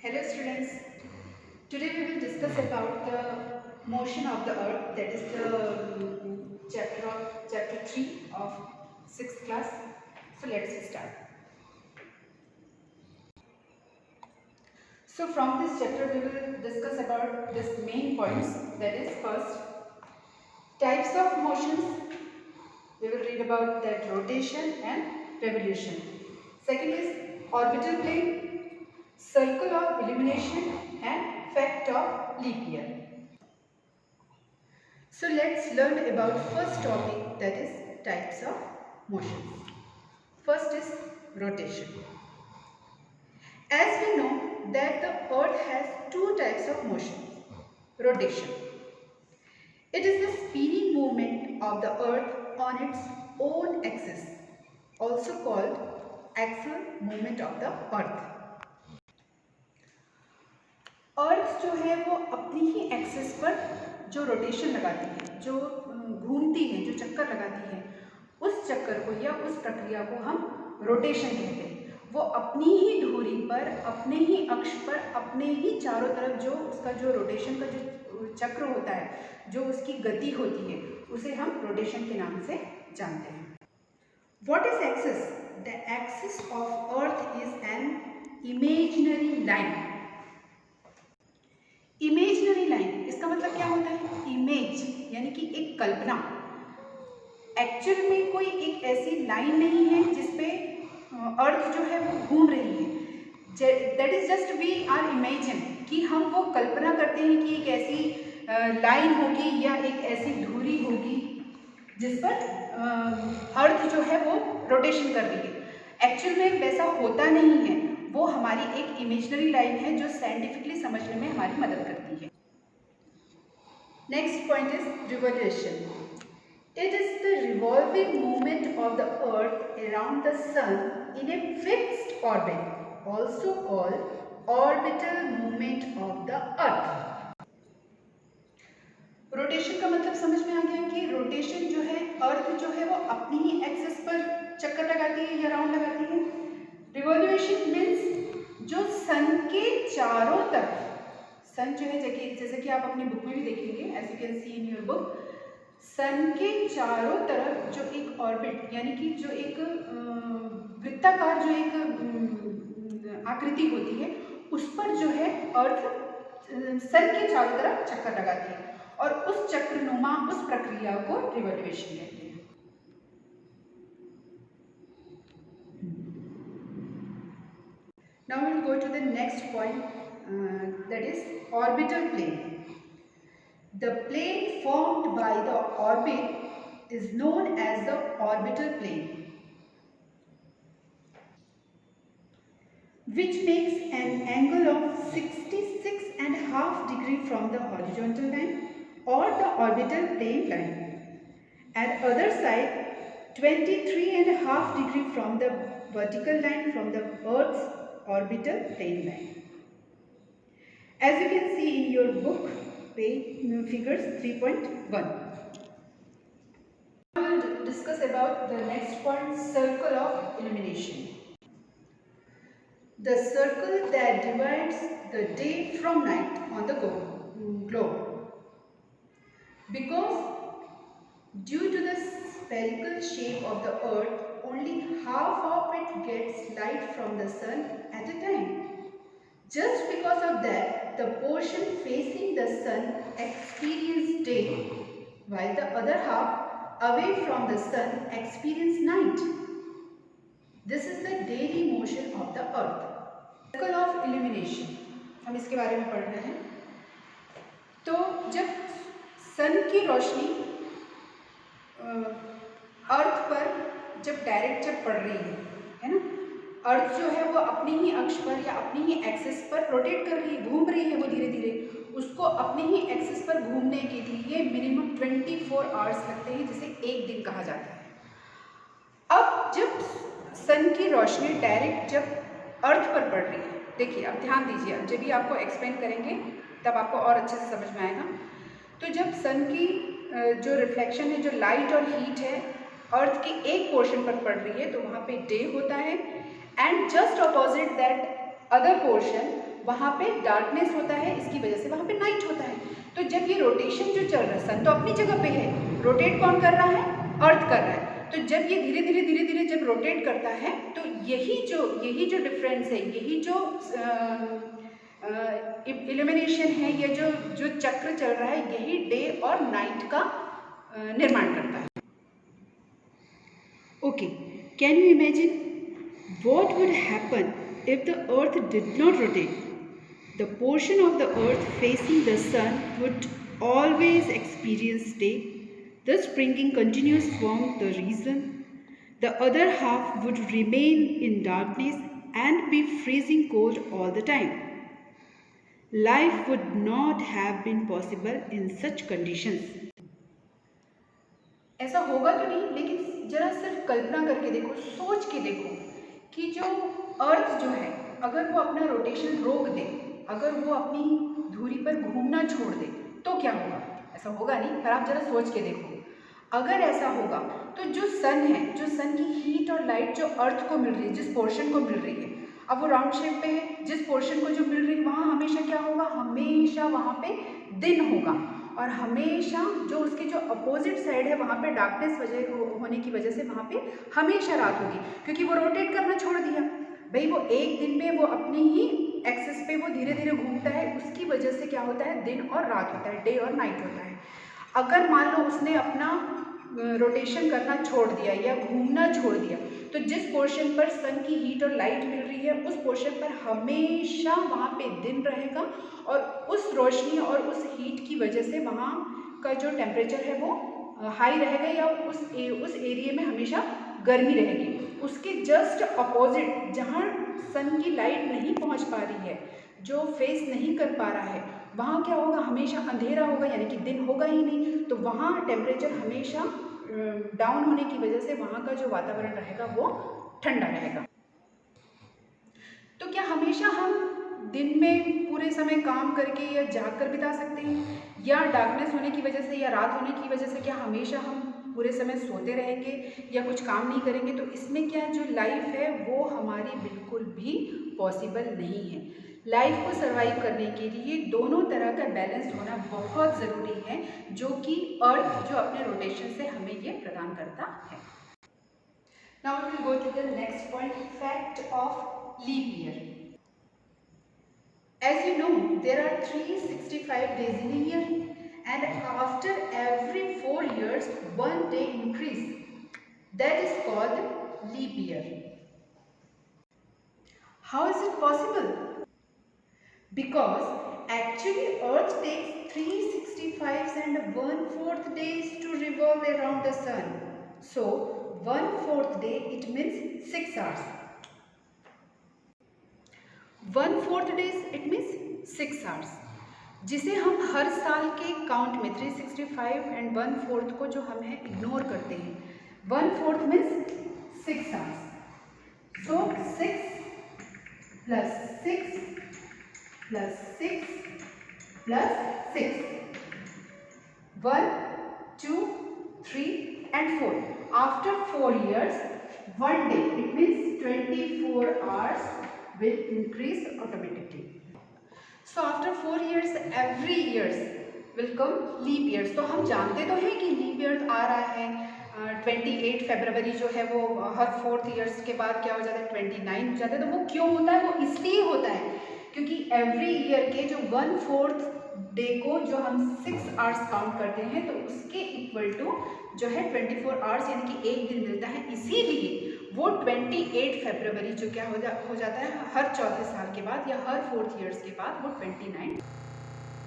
Hello students, today we will discuss about the motion of the earth, that is the chapter 3 of 6th class. So let's start. So from this chapter we will discuss about this main points, that is first types of motions. We will read about that rotation and revolution. Second is orbital plane, circle of illumination and fact of leap year. So let's learn about first topic, that is types of motions. First is rotation. As we know that the earth has two types of motion. Rotation. It is the spinning movement of the earth on its own axis, also called axial movement of the earth. अर्थ जो है वो अपनी ही axis पर जो rotation लगाती है, जो घूमती है, जो चक्कर लगाती है, उस चक्कर को या उस प्रक्रिया को हम रोटेशन कहते हैं। वो अपनी ही धुरी पर, अपने ही अक्ष पर, अपने ही चारों तरफ जो उसका जो रोटेशन का जो चक्र होता है, जो उसकी गति होती है, उसे हम रोटेशन के नाम से जानते हैं। What is axis? The axis of earth is an imaginary line. Imaginary line, इसका मतलब क्या होता है? इमेज यानी कि एक कल्पना। एक्चुअल में कोई एक ऐसी लाइन नहीं है जिसपे अर्थ जो है वो घूम रही है। That is just we are imagine, कि हम वो कल्पना करते हैं कि एक ऐसी लाइन होगी या एक ऐसी धुरी होगी जिस पर अर्थ जो है वो रोटेशन कर रही है। एक्चुअल में वैसा होता नहीं है, वो हमारी एक इमेजिनरी लाइन है जो साइंटिफिकली समझने में हमारी मदद करती है। Next point is revolution. It is the revolving movement of the earth around the sun in a fixed orbit, also called orbital movement of the earth. Rotation का मतलब समझ में आ गया कि रोटेशन जो है, अर्थ जो है वो अपनी ही एक्सिस पर चक्कर लगाती है या राउंड लगाती है. रिवॉल्यूशन मीन्स जो सन के चारों तरफ, सन जो है जैसे कि आप अपनी बुक में भी देखेंगे, as you can see in your book, sun के चारों तरफ जो एक ऑर्बिट यानी कि जो एक वृत्ताकार जो एक आकृति होती है, उस पर जो है अर्थ सन के चारों तरफ चक्कर लगाती है और उस चक्रनुमा उस प्रक्रिया को रिवॉल्यूशन कहते हैं. Now we will go to the next point, that is orbital plane. The plane formed by the orbit is known as the orbital plane, which makes an angle of 66.5 degree from the horizontal line or the orbital plane line, and other side 23.5 degree from the vertical line from the Earth's orbital plane line. As you can see in your book, figures 3.1. We will discuss about the next point, circle of illumination. The circle that divides the day from night on the globe. Because due to the spherical shape of the earth, only half of it gets light from the sun at a time. Just because of that, the portion facing the sun experiences day, while the other half away from the sun experiences night. This is the daily motion of the earth. Circle of illumination, हम इसके बारे में पढ़ रहे हैं. तो जब सन की रोशनी अर्थ पर जब डायरेक्ट जब पड़ रही है ना, अर्थ जो है वो अपनी ही अक्ष पर या अपनी ही एक्सिस पर रोटेट कर रही है, घूम रही है वो धीरे धीरे, उसको अपनी ही एक्सिस पर घूमने के लिए मिनिमम 24 आवर्स लगते हैं, जिसे एक दिन कहा जाता है. अब जब सन की रोशनी डायरेक्ट जब अर्थ पर पड़ रही है, देखिए अब ध्यान दीजिए, अब जब भी आपको एक्सप्लेन करेंगे तब आपको और अच्छे से समझ में आएगा. तो जब सन की जो रिफ्लेक्शन है, जो लाइट और हीट है, अर्थ के एक पोर्शन पर पड़ रही है, तो वहाँ पे डे होता है, and just opposite that other portion वहाँ पे डार्कनेस होता है, इसकी वजह से वहाँ पे नाइट होता है। तो जब ये रोटेशन जो चल रहा है, सन तो अपनी जगह पे है, रोटेट कौन कर रहा है? अर्थ कर रहा है। तो जब ये धीरे धीरे जब रोटेट करता है तो यही जो डिफरेंस है, यही जो इल्यूमिनेशन है, ये जो चक्र चल रहा है, यही डे और नाइट का निर्माण करता है। Okay, can you imagine what would happen if the earth did not rotate? The portion of the earth facing the sun would always experience day, thus bringing continuous warmth the reason. The other half would remain in darkness and be freezing cold all the time. Life would not have been possible in such conditions. ऐसा होगा तो नहीं, लेकिन जरा सिर्फ कल्पना करके देखो, सोच के देखो कि जो अर्थ जो है, अगर वो अपना रोटेशन रोक दे, अगर वो अपनी धुरी पर घूमना छोड़ दे तो क्या होगा? ऐसा होगा नहीं, पर आप जरा सोच के देखो। अगर ऐसा होगा तो जो सन है, जो सन की हीट और लाइट जो अर्थ को मिल रही है, जिस पोर्शन को मिल रही है, अब वो राउंड शेप पे है, जिस पोर्शन को जो मिल रही है वहाँ हमेशा क्या होगा? हमेशा वहाँ पे दिन होगा, और हमेशा जो उसके जो अपोजिट साइड है वहाँ पे डार्कनेस होने की वजह से वहाँ पे हमेशा रात होगी, क्योंकि वो रोटेट करना छोड़ दिया। भाई वो एक दिन में वो अपनी ही एक्सिस पे वो धीरे धीरे घूमता है, उसकी वजह से क्या होता है? दिन और रात होता है, डे और नाइट होता है। अगर मान लो उसने अपना रोटेशन करना छोड़ दिया या घूमना छोड़ दिया, तो जिस पोर्शन पर सन की हीट और लाइट मिल रही है उस पोर्शन पर हमेशा वहाँ पे दिन रहेगा, और उस रोशनी और उस हीट की वजह से वहाँ का जो टेम्परेचर है वो हाई रहेगा, या उस एरिया में हमेशा गर्मी रहेगी। उसके जस्ट अपोजिट, जहाँ सन की लाइट नहीं पहुँच पा रही है, जो फेस नहीं कर पा रहा है, वहाँ क्या होगा? हमेशा अंधेरा होगा, यानी कि दिन होगा ही नहीं। तो वहाँ टेम्परेचर हमेशा डाउन होने की वजह से वहाँ का जो वातावरण रहेगा वो ठंडा रहेगा। तो क्या हमेशा हम दिन में पूरे समय काम करके या जाग कर बिता सकते हैं, या डार्कनेस होने की वजह से या रात होने की वजह से क्या हमेशा हम पूरे समय सोते रहेंगे या कुछ काम नहीं करेंगे? तो इसमें क्या जो लाइफ है वो हमारी बिल्कुल भी पॉसिबल नहीं है। लाइफ को सर्वाइव करने के लिए दोनों तरह का बैलेंस होना बहुत ज़रूरी है, जो कि अर्थ जो अपने रोटेशन से हमें ये प्रदान करता है। Now we will go to the next point, fact of leap year. As you know, there are 365 days in a year, and after every 4 years, 1 day increase. That is called leap year. How is it possible? Because actually Earth takes 365 and 1/4 days to revolve around the sun. So 1/4 day, it means 6 hours. 1/4 days, it means 6 hours, जिसे हम हर साल के count में 365 and 1/4 को जो हम है ignore करते हैं। 1/4 means 6 hours. So 6 plus 6 plus 6 plus 6. 1, 2, 3 and 4. After 4 years, 1 day, it means 24 hours will increase automatically. So after 4 years, every years will come leap years. तो हम जानते तो हैं कि लीप ईयर आ रहा है, 28 फरवरी जो है वो हर 4th ईयर्स के बाद क्या हो जाता है? 29 हो जाता है। तो वो क्यों होता है? वो इसलिए होता है क्योंकि एवरी ईयर के जो 1/4 डे को जो हम 6 आवर्स काउंट करते हैं, तो उसके इक्वल टू जो है 24 आवर्स, यानी कि एक दिन मिलता है। इसीलिए वो 28 फरवरी जो क्या हो जाता है हर चौथे साल के बाद या हर 4th ईयर्स के बाद वो 29